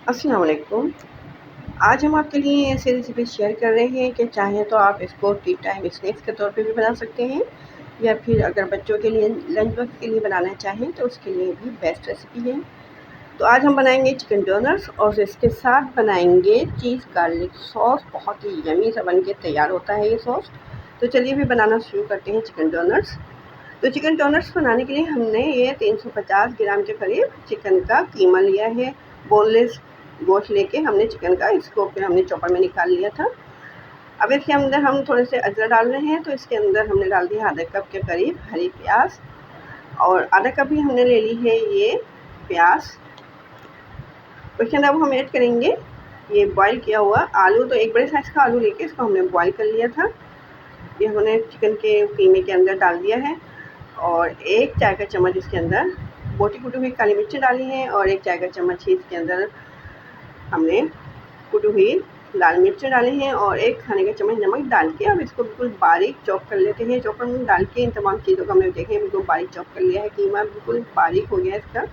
अस्सलाम वालेकुम। आज हम आपके लिए ऐसी रेसिपी शेयर कर रहे हैं कि चाहें तो आप इसको टी टाइम स्नैक्स के तौर पे भी बना सकते हैं, या फिर अगर बच्चों के लिए लंच बॉक्स के लिए बनाना चाहें तो उसके लिए भी बेस्ट रेसिपी है। तो आज हम बनाएंगे चिकन डोनट्स और इसके साथ बनाएंगे चीज़ गार्लिक सॉस। बहुत ही यमी सा बन के तैयार होता है ये सॉस। तो चलिए भी बनाना शुरू करते हैं चिकन डोनट्स। तो चिकन डोनट्स बनाने के लिए हमने ये 350 ग्राम के करीब चिकन का कीमा लिया है। बोनलेस गोश्त लेके हमने चिकन का इसको फिर हमने चॉपर में निकाल लिया था। अब इसके अंदर हम थोड़े से अदरक डाल रहे हैं, तो इसके अंदर हमने डाल दिया आधा कप के करीब हरी प्याज, और आधा कप ही हमने ले ली है ये प्याज। उसके अंदर अब हम ऐड करेंगे ये बॉईल किया हुआ आलू। तो एक बड़े साइज़ का आलू लेके इसको हमने बॉईल कर लिया था। ये हमने चिकन के कीमे के अंदर डाल दिया है, और 1 चाय का चम्मच इसके अंदर मोटी कुटी हुई काली मिर्ची डाली है, और 1 चाय का चम्मच ही इसके अंदर हमने कुटी हुई लाल मिर्च डाली हैं, और 1 खाने का चम्मच नमक डाल के अब इसको बिल्कुल बारीक चॉप कर लेते हैं। चॉपर में डाल के इन तमाम चीज़ों को हमने देखें बिल्कुल बारीक चॉप कर लिया है। कीमा बिल्कुल बारीक हो गया है इसका।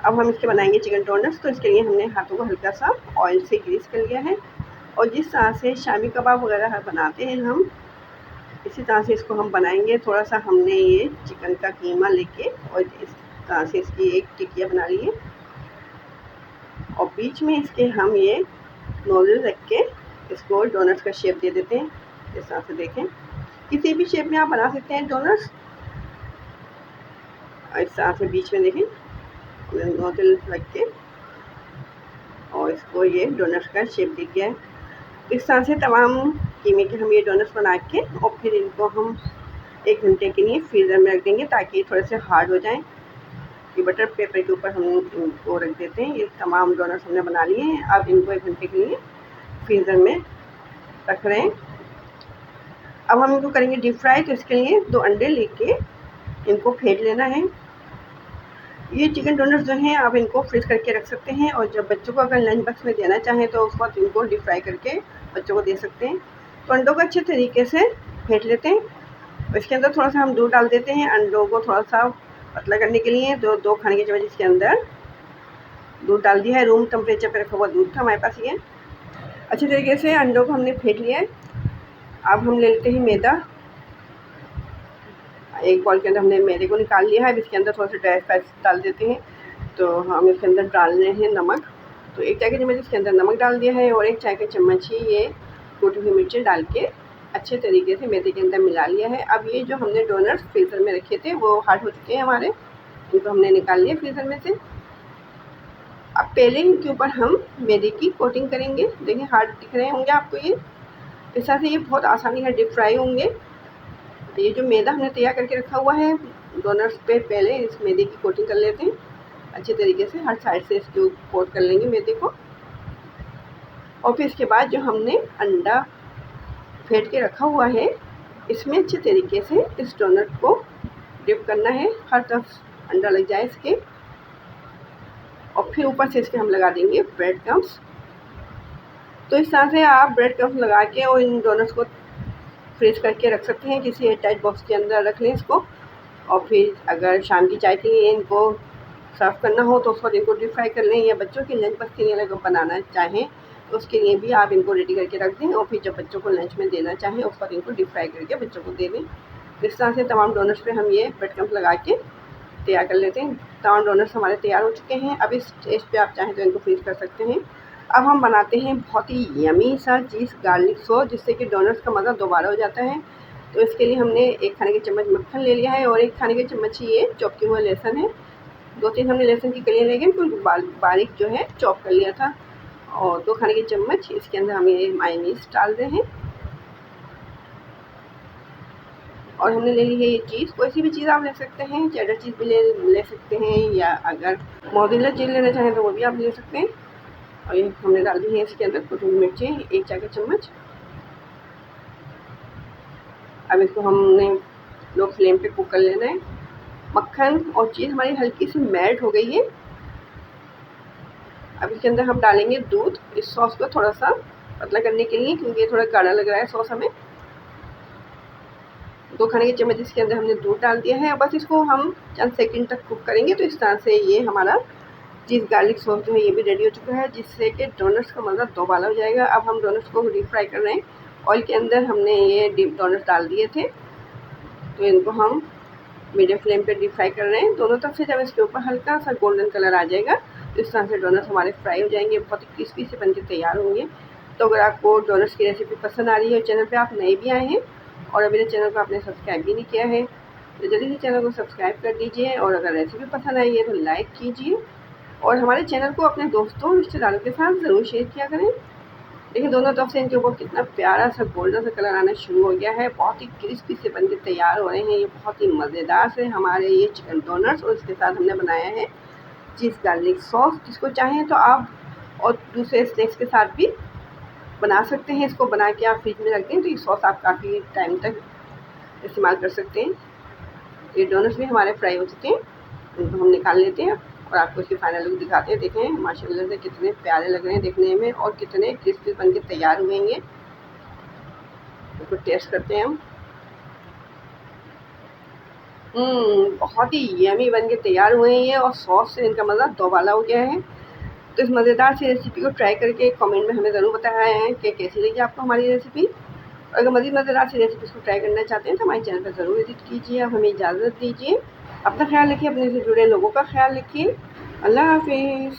अब हम इसके बनाएंगे चिकन डोनट्स। तो इसके लिए हमने हाथों को हल्का सा ऑयल से ग्रीस कर लिया है, और जिस तरह से शामी कबाब वगैरह बनाते हैं हम, इसी तरह से इसको हम बनाएंगे। थोड़ा सा हमने ये चिकन का कीमा लेके और इस तरह से इसकी एक टिकिया बना ली है, और बीच में इसके हम ये नोजल रख के इसको डोनट्स का शेप दे देते हैं। इस तरह से देखें, किसी भी शेप में आप बना सकते हैं डोनट्स। इस तरह से बीच में देखें नोजल रख के, और इसको ये डोनट्स का शेप दे दिया है। इस तरह से तमाम कीमे के हम ये डोनट्स बना के, और फिर इनको हम 1 घंटे के लिए फ्रीज़र में रख देंगे ताकि थोड़े से हार्ड हो जाएं। ये बटर पेपर के ऊपर हम इनको रख देते हैं। ये तमाम डोनट्स हमने बना लिए हैं। अब इनको 1 घंटे के लिए फ्रीज़र में रख रहे हैं। अब हम इनको करेंगे डीप फ्राई। तो इसके लिए 2 अंडे लेके इनको फेंट लेना है। ये चिकन डोनट्स जो हैं आप इनको फ्रीज़ करके रख सकते हैं, और जब बच्चों को अगर लंच बॉक्स में देना चाहें तो उस वक्त इनको डीप फ्राई करके बच्चों को दे सकते हैं। तो अंडों को अच्छे तरीके से फेंट लेते हैं। इसके अंदर थोड़ा सा हम दूध डाल देते हैं अंडों को थोड़ा सा पतला करने के लिए। 2 खाने के चम्मच इसके अंदर दूध डाल दिया है। रूम टेम्परेचर पर रखा हुआ दूध था हमारे पास ये। अच्छे तरीके से अंडों को हमने फेंट लिया है। अब हम ले लेते हैं मैदा। एक बॉल के अंदर हमने मैदे को निकाल लिया है। अब इसके अंदर थोड़ा सा ड्राई स्पाइस डाल देते हैं। तो हम इसके अंदर डाल रहे हैं नमक। तो 1 चाय का चम्मच इसके अंदर नमक डाल दिया है, और 1 चाय का चम्मच ही ये कुटी हुई मिर्ची डाल के अच्छे तरीके से मैदे के अंदर मिला लिया है। अब ये जो हमने डोनट्स फ्रीज़र में रखे थे वो हार्ड हो चुके हैं हमारे, इनको हमने निकाल लिया फ्रीज़र में से। अब पहले इनके ऊपर हम मैदे की कोटिंग करेंगे। देखिए हार्ड दिख रहे होंगे आपको ये। इस तरह से ये बहुत आसानी से डीप फ्राई होंगे। तो ये जो मैदा हमने तैयार करके रखा हुआ है डोनट्स पे, पहले इस मैदे की कोटिंग कर लेते हैं अच्छे तरीके से। हर साइड से इसको कोट कर लेंगे मैदे को, और फिर इसके बाद जो हमने अंडा फेंट के रखा हुआ है इसमें अच्छे तरीके से इस डोनट को डिप करना है, हर तरफ अंडा लग जाए इसके। और फिर ऊपर से इसके हम लगा देंगे ब्रेड क्रम्स। तो इस तरह से आप ब्रेड क्रम्स लगा के और इन डोनट्स को फ्रीज करके रख सकते हैं। किसी एयरटाइट बॉक्स के अंदर रख लें इसको, और फिर अगर शाम की चाय के लिए इनको सर्व करना हो तो उस वक्त इनको डीप फ्राई कर लें, या बच्चों के लंच बॉक्स के लिए अगर बनाना चाहें तो उसके लिए भी आप इनको रेडी करके रख दें, और फिर जब बच्चों को लंच में देना चाहें उस वक्त इनको डीप फ्राई करके बच्चों को दे दें। इस तरह से तमाम डोनट्स पे हम ये ब्रेड क्रम्स लगा के तैयार कर लेते हैं। तमाम डोनट्स हमारे तैयार हो चुके हैं। अब इस स्टेज पे आप चाहें तो इनको फ्रीज कर सकते हैं। अब हम बनाते हैं बहुत ही यमी सा चीज़ गार्लिक सॉस, जिससे कि डोनट्स का मज़ा दोबारा हो जाता है। तो इसके लिए हमने 1 खाने के चम्मच मक्खन ले लिया है, और 1 खाने के चम्मच ही ये चॉप किया हुआ लहसुन है। 2-3 हमने लहसुन की कलियाँ लेके बिल्कुल बारीक जो है चॉप कर लिया था, और 2 खाने के चम्मच इसके अंदर हम ये मायोनीज़ डाल रहे हैं। और हमने ले ली है ये चीज़। कोई सी भी चीज़ आप ले सकते हैं, चेडर चीज़ भी ले सकते हैं, या अगर मोज़रेला चीज़ लेना चाहें तो वो भी आप ले सकते हैं। और ये हमने डाल दी है इसके अंदर कुटी हुई मिर्ची 1 चाय का चम्मच। अब इसको हमने लो फ्लेम पे कुक कर लेना है। मक्खन और चीज़ हमारी हल्की सी मेल्ट हो गई है। अब इसके अंदर हम डालेंगे दूध, इस सॉस को थोड़ा सा पतला करने के लिए, क्योंकि ये थोड़ा गाढ़ा लग रहा है सॉस हमें। 2 खाने के चम्मच इसके अंदर हमने दूध डाल दिया है। बस इसको हम चंद सेकंड तक कुक करेंगे। तो इस तरह से ये हमारा चीज़ गार्लिक सॉस जो है ये भी रेडी हो चुका है, जिससे कि डोनट्स का मज़ा दोबारा हो जाएगा। अब हम डोनट्स को डीप फ्राई कर रहे हैं। ऑयल के अंदर हमने ये डीप डोनट्स डाल दिए थे, तो इनको हम मीडियम फ्लेम पे डीप फ्राई कर रहे हैं। दोनों तरफ से जब इसके ऊपर हल्का सा गोल्डन कलर आ जाएगा, तो इस तरह से डोनट्स हमारे फ्राई हो जाएंगे, बहुत ही क्रिस्पी से बनके तैयार होंगे। तो अगर आपको डोनट्स की रेसिपी पसंद आ रही है और चैनल पे आप नए भी आए हैं और अभी मेरे चैनल को आपने सब्सक्राइब भी नहीं किया है, तो जल्दी से चैनल को सब्सक्राइब कर दीजिए। और अगर रेसिपी पसंद आई है तो लाइक कीजिए और हमारे चैनल को अपने दोस्तों और रिश्तेदारों के साथ ज़रूर शेयर किया करें। देखिए दोनों तरफ से इनके ऊपर कितना प्यारा सा गोल्डन सा कलर आना शुरू हो गया है, बहुत ही क्रिस्पी से बनके तैयार हो रहे हैं। ये बहुत ही मज़ेदार से हमारे ये चिकन डोनट्स, और इसके साथ हमने बनाया है चीज़ गार्लिक सॉस। जिसको चाहें तो आप और दूसरे स्नैक्स के साथ भी बना सकते हैं। इसको बना के आप फ्रिज में रख दें तो ये सॉस आप काफ़ी टाइम तक इस्तेमाल कर सकते हैं। ये डोनट्स भी हमारे फ्राई हो चुके हैं, इनको हम निकाल लेते हैं और आपको इसकी फाइनल लुक दिखाते हैं। देखें माशाल्लाह से कितने प्यारे लग रहे हैं देखने में और कितने क्रिस्पी बन के तैयार हुए हैं। इसको टेस्ट करते हैं हम। बहुत ही यमी बन के तैयार हुए हैं ये, और सॉस से इनका मज़ा दोबाला हो गया है। तो इस मज़ेदार सी रेसिपी को ट्राई करके कमेंट में हमें ज़रूर बताया है कि कैसी लगी आपको हमारी रेसिपी। और अगर मज़ीद मज़ेदार सी रेसिपीज़ को ट्राई करना चाहते हैं तो हमारे चैनल पर ज़रूर विजिट कीजिए। अब हमें इजाज़त दीजिए। अपना ख्याल रखिए, अपने से जुड़े लोगों का ख्याल रखिए। अल्लाह हाफिज़।